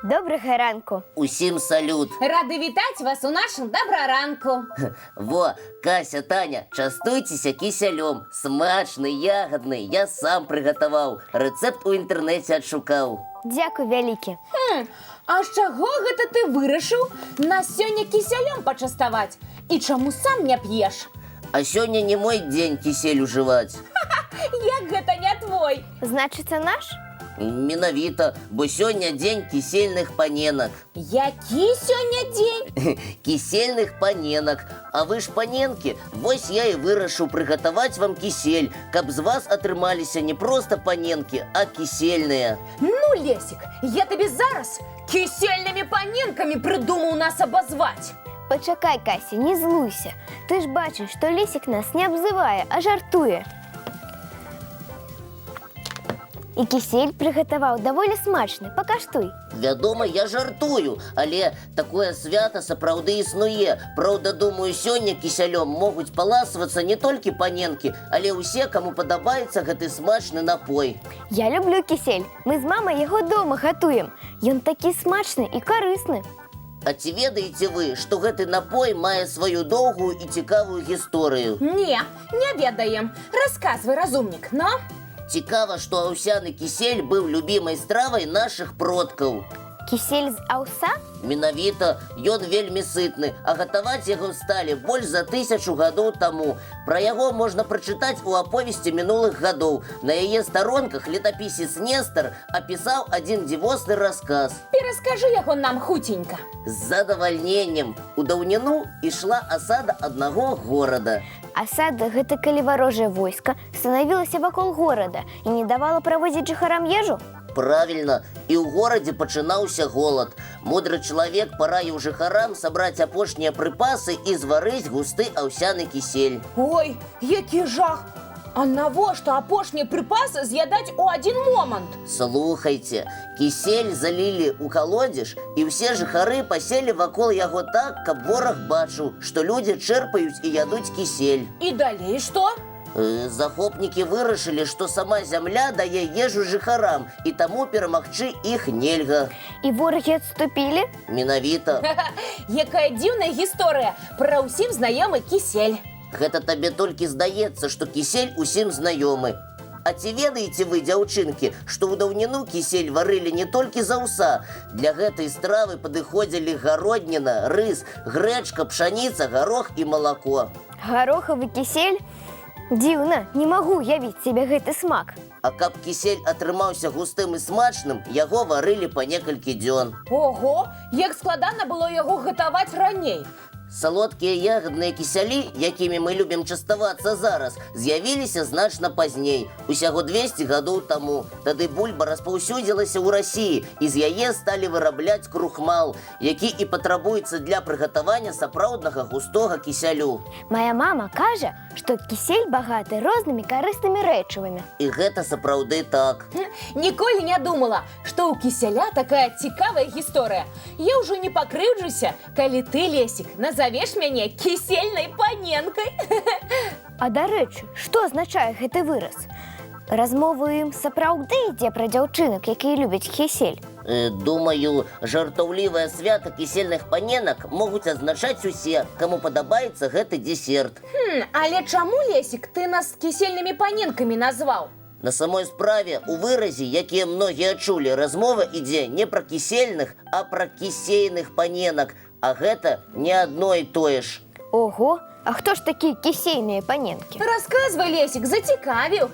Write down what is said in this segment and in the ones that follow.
Доброго ранку. Усім салют. Рады вітаць вас у нашым добраранку. Во, Кася, Таня, частуйтеся кісялём. Смачны, ягадны, я сам прыгатаваў. Рэцэпт у інтэрнэце адшукаў. Дзякуй вялікі. А з чаго гэта ты вырашыў нас сёння кісялём пачаставаць? І чаму сам не п'еш? А сёння не мой дзень кісель ужываць. Як гэта не твой? Значыцца наш? Менавіта, бо сёння дзень кісельных паненак. Які сёння дзень? Кісельных паненак. А вы ж паненкі, вось я і вырашыў прыгатаваць вам кісель, каб з вас атрымаліся не проста паненкі, а кісельныя. Ну, Лесик, я табе зараз кісельнымі паненкамі прыдумаў нас абазваць. Пачакай, Кася, не злуйся. Ты ж бачыш, што Лесік нас не абзывае, а жартуе. І кісель прыгатаваў даволі смачны. Пакаштуй. Вядома, я жартую, але такое свята сапраўды існуе. Праўда, думаю, сёння кісялём могуць паласавацца не толькі паненкі, але ўсе, каму падабаецца гэты смачны напой. Я люблю кісель. Мы з мамай яго дома гатуем. Ён такі смачны і карысны. А ці ведаеце вы, што гэты напой мае сваю доўгую і цікавую гісторыю? Не ведаем. Расказвай, разумнік, но... Цікава, што аўсяны кісель быў любімай стравай нашых продкаў. Кісель з аўса? Менавіта, ён вельмі сытны, а гатаваць яго сталі больш за 1000 гадоў таму. Пра яго можна прачытаць у аповесці мінулых гадоў. На яе старонках летапісец Нестар апісаў адзін дзівосны расказ. Пераскажы яго нам хуценька. З задавальненнем. У даўніну ішла асада аднаго горада. Асада – гэта калі варожае войска станавілася вакол горада і не давала праводзіць жыхарам ежу? Правильно, і ў горадзе пачынаўся голад. Мудры чалавек параіў жыхарам сабраць апошнія прыпасы і зварыць густы аўсяны кісель. Ой, які жах! А навошта апошнія прыпасы з'ядаць у адзін момант? Слухайце, кісель залілі ў калодзеж, і ўсе жыхары паселі вакол яго так, каб вораг бачыў, што людзі чэрпаюць і ядуць кісель. І далей што? Захопнікі вырашылі, што сама зямля дае ежу жыхарам, і таму перамагчы іх нельга. І ворагі адступілі? Менавіта. Якая дзіўная гісторыя пра ўсім знаёмы кісель. Гэта табе толькі здаецца, што кісель усім знаёмы. А ці ведаеце вы, дзяўчынкі, што ў даўніну кісель варылі не толькі з аўса? Для гэтай стравы падыходзілі гародніна, рыс, грэчка, пшаніца, гарох і малако. Гарохавы кісель? Дзіўна, не магу уявіць сябе гэты смак. А каб кісель атрымаўся густым і смачным, яго варылі па некалькі дзён. Ого, як складана было яго гатаваць раней. Салодкія ягадныя кісялі, якімі мы любім частавацца зараз, з'явіліся значна пазней, усяго 200 гадоў таму. Тады бульба распаўсюдзілася ў Расіі, і з яе сталі вырабляць крухмал, які і патрабуецца для прыгатавання сапраўднага густога кісялю. Мая мама кажа, што кісель багаты рознымі карыснымі рэчывамі. І гэта сапраўды так. Ніколі не думала, што ў кісяля такая цікавая гісторыя. Я ўжо не пакрыўджуся, калі ты, Лесік, назавеш мяне кісельнай паненкай. А дарэчы, што азначае гэты выраз? Размова ім сапраўды ідзе пра дзяўчынак, якія любяць кісель? Думаю, жартаўлівае свята кісельных паненак могуць азначаць усе, каму падабаецца гэты дзесерт. Але чаму, Лесік, ты нас кісельнымі паненкамі назваў? На самой справе, у выразе, якія многія чулі, размова ідзе не пра кісельных, а пра кісейных паненак, а гэта не адно і тое ж. Ого, а хто ж такія кісейныя паненкі? Расказвай, Лесік, зацікавіў.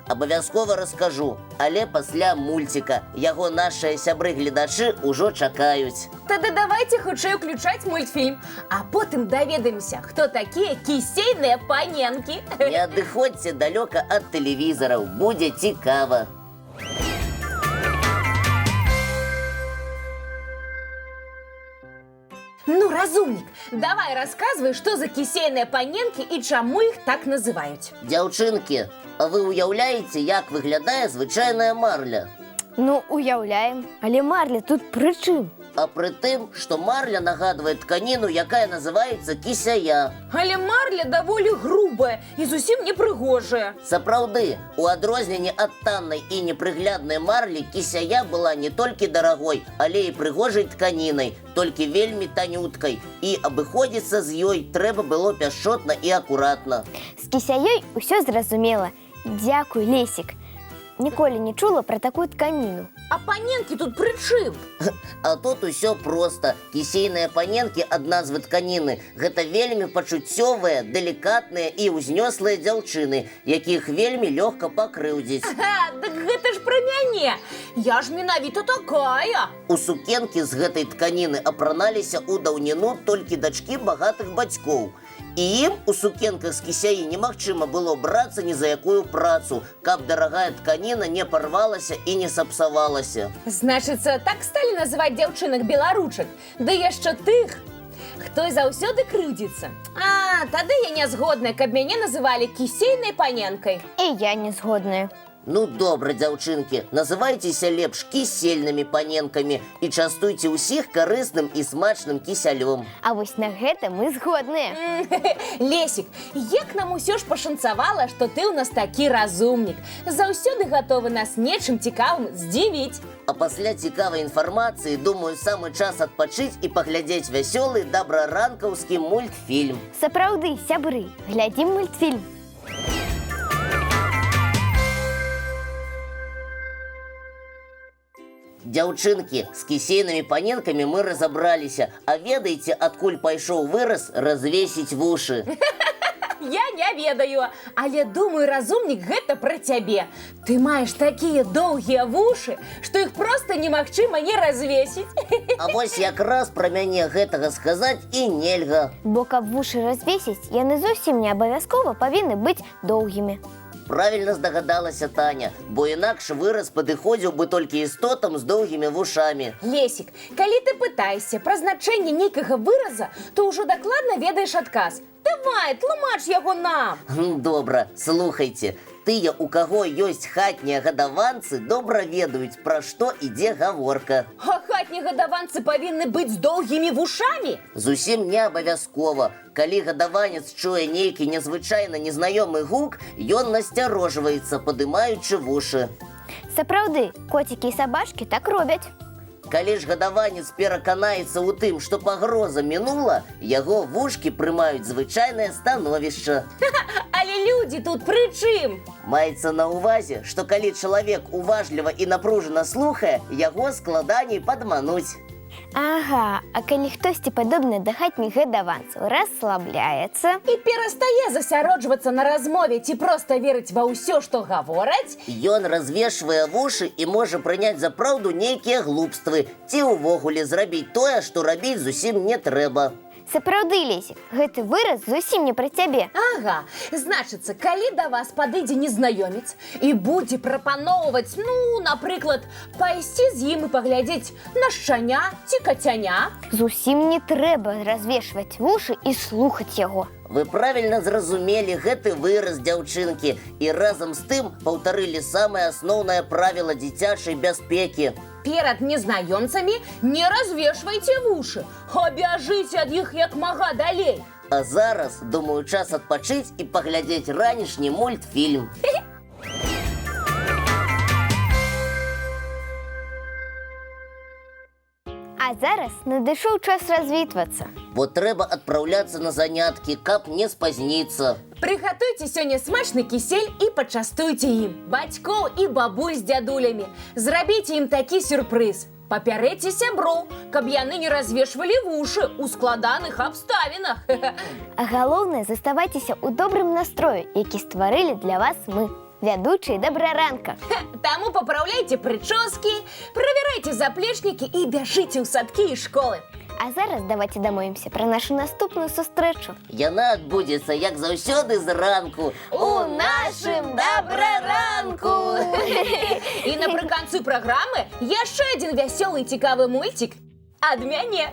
Абавязкова раскажу, але пасля мульціка. Яго нашыя сябры-гледачы ўжо чакаюць. Тады давайте хутчэй уключаць мультфільм, а потым даведаемся, хто такія кісейныя паненкі. Не адыходзьце далёка ад тэлевізараў, будзе цікава. Ну, разумнік, давай расказвай, што за кісейныя паненкі і чаму іх так называюць. Дзяўчынкі, а вы ўяўляеце, як выглядае звычайная марля? Ну, уяўляем. Але марля тут пры чым? А притым, што марля нагадвае тканіну, якая называецца кісяя. Але марля даволі грубая і зусім непрыгожая. Сапраўды, у адрозненне ад таннай і непрыгляднай марлі кісяя была не толькі дарагой, але і прыгожай тканінай, толькі вельмі танюткай. І абыходзіцца з ёй трэба было пяшчотна і акуратна. З кісяёй усё зразумела. Дзякуй, Лесік. Ніколі не чула пра такую тканіну. А паненкі тут пры чым? А тут усё проста. Кісейныя паненкі ад назвы тканіны – гэта вельмі пачуццёвыя, далікатныя і ўзнёслыя дзяўчыны, якіх вельмі лёгка пакрыўдзіць. Так гэта ж пра мяне. Я ж менавіта такая. У сукенкі з гэтай тканіны апраналіся ў даўніну толькі дачкі багатых бацькоў. І ім у сукенках з кісяі немагчыма было брацца ні за якую працу, каб дарагая тканіна не парвалася і не сапсавалася. Значыцца, так сталі называць дзяўчынак беларучак, ды яшчэ тых, хто заўсёды крыўдзіцца. Тады я не згодная, каб мяне называлі кісейнай паненкай. І я не згодная. Ну добра, дзяўчынкі, называйцеся лепш кісельнымі паненкамі і частуйце ўсіх карысным і смачным кісялём. А вось на гэта мы згодныя. Лесік, як нам усё ж пашанцавала, што ты ў нас такі разумнік. Заўсёды гатовы нас нечым цікавым здзівіць. А пасля цікавай інфармацыі, думаю, самы час адпачыць і паглядзець вясёлы дабраранкаўскі мультфільм. Сапраўды, сябры, глядзім мультфільм. Дзяўчынкі, з кісейнымі паненкамі мы разабраліся, а ведаеце, адкуль пайшоў выраз развесіць вушы? Я не ведаю, але думаю, разумнік, гэта пра цябе. Ты маеш такія доўгія вушы, што іх проста немагчыма не развесіць. А вось якраз пра мяне гэтага сказаць і нельга. Бо каб вушы развесіць, яны зусім не абавязкова павінны быць доўгімі. Правільна здагадалася Таня, бо інакш выраз падыходзіў бы толькі істотам з доўгімі вушамі. Лесік, калі ты пытаешся пра значэнне нейкага выраза, то ўжо дакладна ведаеш адказ. Давай, тлумач яго нам. Добра, слухайце. Тыя, у каго ёсць хатнія гадаванцы, добра ведаюць, пра што ідзе гаворка. А хатнія гадаванцы павінны быць з доўгімі вушамі? Зусім не абавязкова. Калі гадаванец чуе нейкі незвычайна незнаёмы гук, ён насцярожваецца, падымаючы вушы. Сапраўды, коцікі і сабачкі так робяць. Калі ж гадаванец пераканаецца ў тым, што пагроза мінула, яго вушкі прымаюць звычайнае становішча. Але людзі тут пры чым? Маецца на ўвазе, што калі чалавек уважліва і напружана слухае, яго складаней падмануць. Ага, а калі хтосьці падобны да хатніх гадаванцаў расслабляецца І перастае засяроджвацца на размове ці проста верыць ва ўсё, што гавораць, Ён развешвае вушы і можа прыняць за праўду нейкія глупствы ці ўвогуле зрабіць тое, што рабіць зусім не трэба. Сапраўды, Лесік, гэты выраз зусім не пра цябе. Ага, значыцца, калі да вас падыдзе незнаёмец і будзе прапаноўваць, напрыклад, пайсці з ім і паглядзець на шчаня ці кацяня, Зусім не трэба развешваць вушы і слухаць яго. Вы правільна зразумелі гэты выраз, дзяўчынкі, і разам з тым паўтарылі самае асноўнае правіла дзіцячай бяспекі. перад незнаёмцамі не развешвайце вушы, а бяжыце ад іх як мага далей. А зараз, думаю, час адпачыць і паглядзець ранішні мультфільм. А зараз надышоў час развітвацца. Бо трэба адпраўляцца на заняткі, каб не спазніцца. Прыгатуйце сёння смачны кісель і пачастуйце ім бацькоў і бабуль з дзядулямі. Зрабіце ім такі сюрпрыз. Папярэце сяброў, каб яны не развешвалі вушы ў складаных абставінах. А галоўнае, заставайцеся ў добрым настроі, які стварылі для вас мы, вядучыя дабраранка. Таму папраўляйце прычоскі, правярайце заплечнікі і бяжыце ў садкі і школы. А зараз давайте дамовімся пра нашу наступную сустрэчу. Яна адбудзецца, як заўсёды, зранку. У нашым дабраранку! І напрыканцы праграмы яшчэ адзін вясёлы і цікавы мульцік ад мяне.